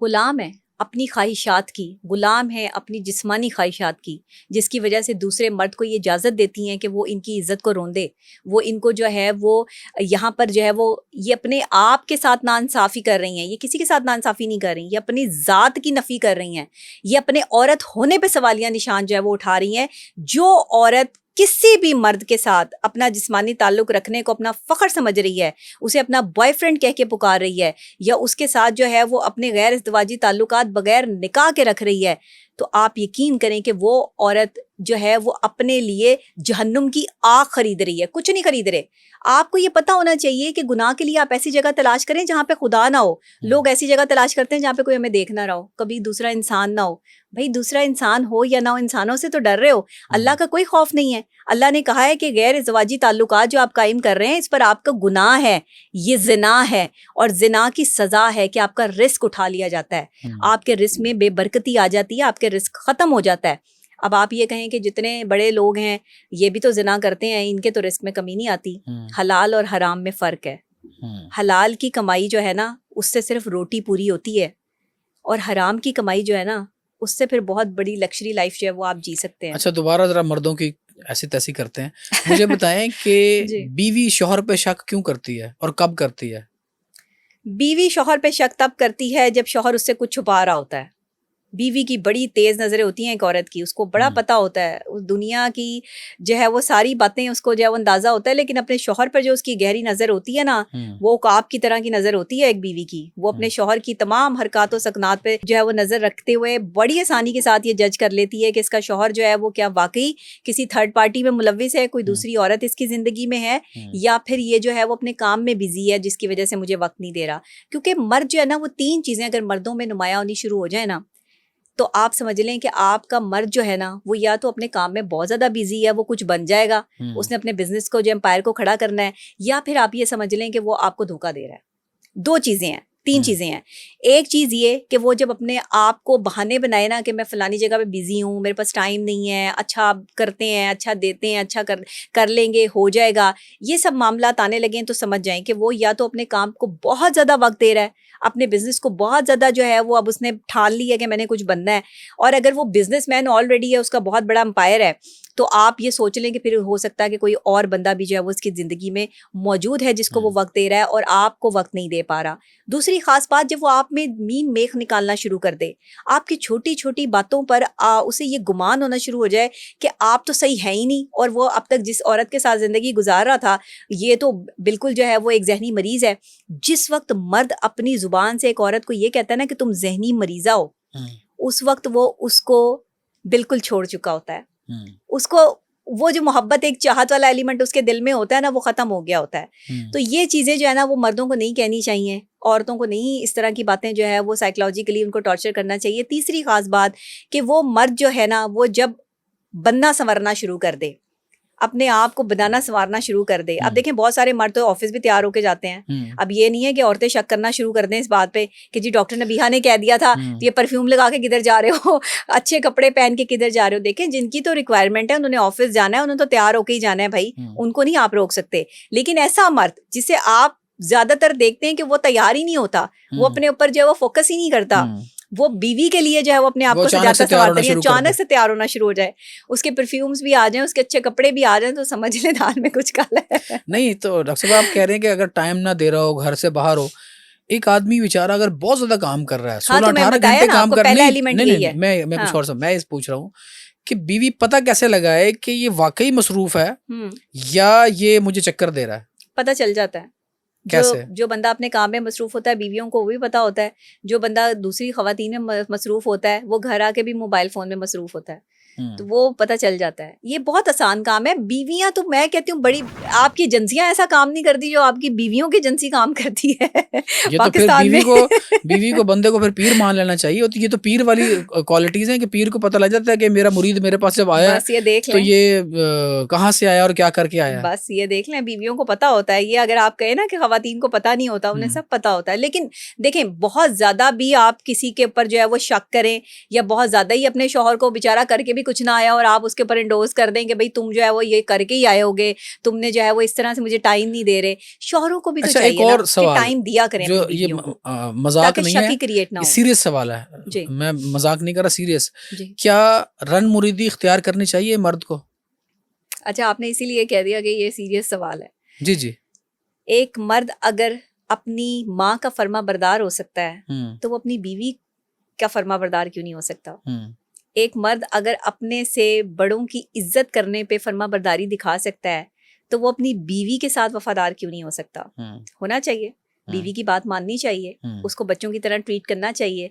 गुलाम है अपनी ख्वाहिशात की, गुलाम है अपनी जिस्मानी ख्वाहिशात की, जिसकी वजह से दूसरे मर्द को ये इजाज़त देती हैं कि वो इनकी इज़्ज़त को रोंदे, वो इनको जो है वो यहाँ पर जो है वो ये अपने आप के साथ नाइंसाफ़ी कर रही हैं। ये किसी के साथ नाइंसाफ़ी नहीं कर रही, ये अपनी ज़ात की नफ़ी कर रही हैं। ये अपने औरत होने पे सवालिया निशान जो है वो उठा रही हैं। जो औरत किसी भी मर्द के साथ अपना जिस्मानी ताल्लुक रखने को अपना फ़ख्र समझ रही है, उसे अपना बॉयफ्रेंड कह के पुकार रही है, या उसके साथ जो है वो अपने गैर इज़्दिवाजी ताल्लुकात बगैर निकाह के रख रही है, तो आप यकीन करें कि वो औरत जो है वो अपने लिए जहन्नुम की आग खरीद रही है, कुछ नहीं खरीद रहे। आपको ये पता होना चाहिए कि गुनाह के लिए आप ऐसी जगह तलाश करें जहाँ पे खुदा ना हो। लोग ऐसी जगह तलाश करते हैं जहाँ पे कोई हमें देख ना रहा हो, कभी दूसरा इंसान ना हो। भाई दूसरा इंसान हो या ना हो, इंसानों से तो डर रहे हो, अल्लाह का कोई खौफ नहीं है। अल्लाह ने कहा है कि गैर इज़्दिवाजी ताल्लुकात जो आप कायम कर रहे हैं इस पर आपका गुनाह है, ये जिना है, और जिना की सजा है कि आपका रिस्क उठा लिया जाता है, आपके रिस्क में बेबरकती आ जाती है, आपके रिस्क खत्म हो जाता है। अब आप ये कहें कि जितने बड़े लोग हैं ये भी तो जिना करते हैं, इनके तो रिस्क में कमी नहीं आती। हलाल और हराम में फ़र्क है। हलाल की कमाई जो है ना उससे सिर्फ रोटी पूरी होती है, और हराम की कमाई जो है ना उससे फिर बहुत बड़ी लग्जरी लाइफ जो है वो आप जी सकते हैं। अच्छा, दोबारा जरा मर्दों की ऐसी तैसी करते हैं। मुझे बताएं कि बीवी शौहर पे शक क्यों करती है और कब करती है? बीवी शौहर पे शक तब करती है जब शौहर उससे कुछ छुपा रहा होता है। बीवी की बड़ी तेज नज़रें होती हैं एक औरत की, उसको बड़ा पता होता है उस दुनिया की जो है वो सारी बातें उसको जो है वो अंदाज़ा होता है, लेकिन अपने शौहर पर जो उसकी गहरी नज़र होती है ना वो काब की तरह की नज़र होती है एक बीवी की। वो अपने शौहर की तमाम हरकत व सकनात पे जो है वो नज़र रखते हुए बड़ी आसानी के साथ ये जज कर लेती है कि इसका शौहर जो है वो क्या वाकई किसी थर्ड पार्टी में मुलविस है, कोई दूसरी औरत इसकी ज़िंदगी में है, या फिर ये जो है वो अपने काम में बिजी है जिसकी वजह से मुझे वक्त नहीं दे रहा। क्योंकि मर्द जो है ना वो तीन चीज़ें अगर मर्दों में नुमायाँ होनी शुरू हो जाए ना तो आप समझ लें कि आपका मर्द जो है ना वो या तो अपने काम में बहुत ज़्यादा बिजी है, वो कुछ बन जाएगा, उसने अपने बिजनेस को जो एम्पायर को खड़ा करना है, या फिर आप ये समझ लें कि वो आपको धोखा दे रहा है। दो चीज़ें हैं, तीन चीज़ें हैं। एक चीज़ ये कि वो जब अपने आप को बहाने बनाए ना कि मैं फलानी जगह पे बिजी हूँ, मेरे पास टाइम नहीं है, अच्छा करते हैं, अच्छा देते हैं, अच्छा कर लेंगे, हो जाएगा, ये सब मामला आने लगे तो समझ जाएं कि वो या तो अपने काम को बहुत ज़्यादा वक्त दे रहा है, अपने बिजनेस को बहुत ज़्यादा जो है वो अब उसने ठान ली है कि मैंने कुछ बनना है, और अगर वो बिजनेसमैन ऑलरेडी है, उसका बहुत बड़ा एम्पायर है, तो आप ये सोच लें कि फिर हो सकता है कि कोई और बंदा भी जो है वो उसकी ज़िंदगी में मौजूद है जिसको वो वक्त दे रहा है और आपको वक्त नहीं दे पा रहा। दूसरी ख़ास बात, जब वो आप में मीन मेख निकालना शुरू कर दे, आपकी छोटी छोटी बातों पर उसे ये गुमान होना शुरू हो जाए कि आप तो सही है ही नहीं, और वो अब तक जिस औरत के साथ ज़िंदगी गुजार रहा था ये तो बिल्कुल जो है वो एक जहनी मरीज़ है। जिस वक्त मर्द अपनी ज़ुबान से एक औरत को ये कहता है ना कि तुम जहनी मरीज़ा हो, उस वक्त वो उसको बिल्कुल छोड़ चुका होता है। उसको वो जो मोहब्बत, एक चाहत वाला एलिमेंट उसके दिल में होता है ना, वो खत्म हो गया होता है। तो ये चीजें जो है ना वो मर्दों को नहीं कहनी चाहिए, औरतों को नहीं इस तरह की बातें जो है वो साइकोलॉजिकली उनको टॉर्चर करना चाहिए। तीसरी खास बात कि वो मर्द जो है ना वो जब बनना संवरना शुरू कर दे, अपने आप को बनाना संवारना शुरू कर दे। अब देखें बहुत सारे मर्द तो ऑफिस भी तैयार होके जाते हैं। अब ये नहीं है कि औरतें शक करना शुरू कर दें इस बात पे कि जी डॉक्टर नबीहा ने कह दिया था तो ये परफ्यूम लगा के किधर जा रहे हो, अच्छे कपड़े पहन के किधर जा रहे हो। देखें जिनकी तो रिक्वायरमेंट है, उन्होंने ऑफिस जाना है, उन्होंने तो तैयार होके ही जाना है भाई, उनको नहीं आप रोक सकते। लेकिन ऐसा मर्द जिसे आप ज्यादातर देखते हैं कि वो तैयार ही नहीं होता, वो अपने ऊपर जो है वो फोकस ही नहीं करता, वो बीवी के लिए जो है वो अपने आप को सजाता संवारता है, अचानक से तैयार होना शुरू हो जाए, उसके परफ्यूम्स भी आ जाएं, उसके अच्छे कपड़े भी आ जाएं, तो समझ ले दाल में कुछ काला है। नहीं तो डॉक्टर साहब आप कह रहे हैं कि अगर टाइम ना दे रहा हो, घर से बाहर हो, एक आदमी बेचारा अगर बहुत ज्यादा काम कर रहा है, 16-18 घंटे काम कर, नहीं मैं कुछ और मैं इस पूछ रहा हूँ कि बीवी पता कैसे लगाए कि ये वाकई मसरूफ है या ये मुझे चक्कर दे रहा है? पता चल जाता है। जो बंदा अपने काम में मसरूफ होता है, बीवियों को भी पता होता है। जो बंदा दूसरी खवातीन में मसरूफ होता है वो घर आके भी मोबाइल फोन में मसरूफ होता है, तो वो पता चल जाता है। ये बहुत आसान काम है। बीवियां तो मैं कहती हूँ बड़ी, आपकी एजेंसियां ऐसा काम नहीं करती जो आपकी बीवियों की एजेंसी काम करती है। ये तो फिर बीवी को बंदे को फिर पीर मान लेना चाहिए। तो ये तो पीर वाली क्वालिटीज हैं कि पीर को पता लग जाता है कि मेरा मुरीद मेरे पास जब आया बस ये देख लें तो ये कहाँ से आया और क्या करके आया। बस ये देख लें, बीवियों को पता होता है। ये अगर आप कहें ना कि खवातीन को पता नहीं होता, उन्हें सब पता होता है। लेकिन देखें बहुत ज्यादा भी आप किसी के ऊपर जो है वो शक करें या बहुत ज्यादा ही अपने शौहर को बेचारा करके भी भी कुछ ना आया और आप उसके ऊपर इंडोर्स कर दें कि भाई तुम जो है वो ये करके ही आए होगे, तुमने जो है वो इस तरह से मुझे टाइम नहीं दे रहे। शौहरों को भी तो चाहिए एक और ना सवाल कि टाइम दिया करें जो अपनी ये बीवियों को, मजाक ताकि नहीं शक है, ही क्रिएट ना ये हो। सीरियस सवाल है, जी मैं मजाक नहीं कर रहा, सीरियस। जी। क्या रन मुरीदी इख्तियार करनी चाहिए मर्द को? अच्छा, आपने इसीलिए कह दिया कि ये सीरियस सवाल है। जी जी। एक मर्द अगर अपनी माँ का फर्मा बरदार हो सकता है तो वो अपनी बीवी का फर्मा बरदार क्यों नहीं हो सकता? एक मर्द अगर अपने से बड़ों की इज्जत करने पे फर्मा बरदारी दिखा सकता है तो वो अपनी बीवी के साथ वफादार क्यों नहीं हो सकता? होना चाहिए, बीवी की बात माननी चाहिए, उसको बच्चों की तरह ट्रीट करना चाहिए।